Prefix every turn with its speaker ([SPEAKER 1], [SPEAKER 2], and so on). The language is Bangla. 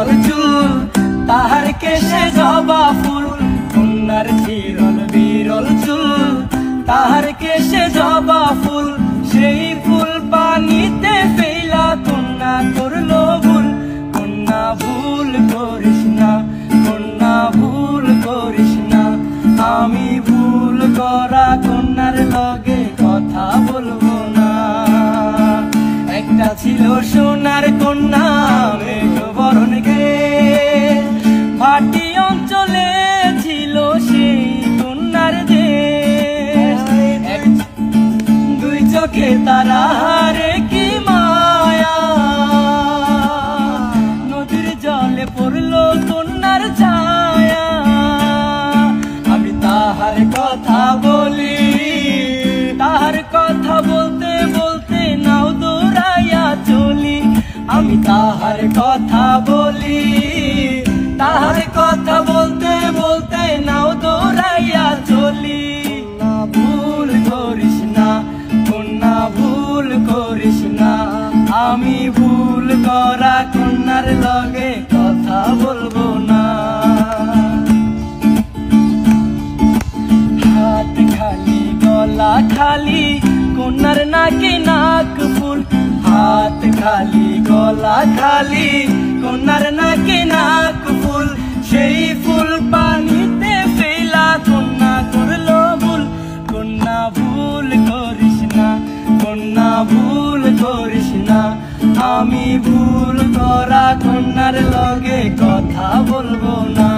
[SPEAKER 1] বিরল চুল, তাহার কেশে জবা ফুল। কন্যার চিরল বিরল চুল, তাহার কেশে জবা ফুল। সেই ফুল পানিতে ফেলা কন্যা করলো ভুল। কন্যা ভুল করিস না, কন্যা ভুল করিস না। আমি ভুল করা কন্যার লগে কথা বলবো না। একটা ছিল সোনার কন্যা মেঘবরণ গে, ভাটি অঞ্চলে ছিল সেই কন্যার দেশ। দুই চোখে তারা হারে কি মায়া, নদীর জলে পড়লো কন্যার ছায়া। আমি তাহার কথা বলি, তাহার কথা বলতে বলতে নাও দৌড়াইয়া চলি। আমি তাহার কথা বলি, তাহার কথা বলতে বলতে নাও দৌড়াইয়া চলি। ভুল করিস না, কন্যা ভুল করিস না। আমি ভুল করা কন্যার লগে কথা বলবো না। হাত খালি গলা খালি কন্যার নাকে নাক ফুল। হাত খালি গলা খালি কন্যার নাকে নাক ফুল। সেই ফুল পানিতে ফেলা কন্যা করলো ভুল। কন্যা ভুল করিস না, কন্যা ভুল করিস না। আমি ভুল করা কন্যার লগে কথা বলবো না।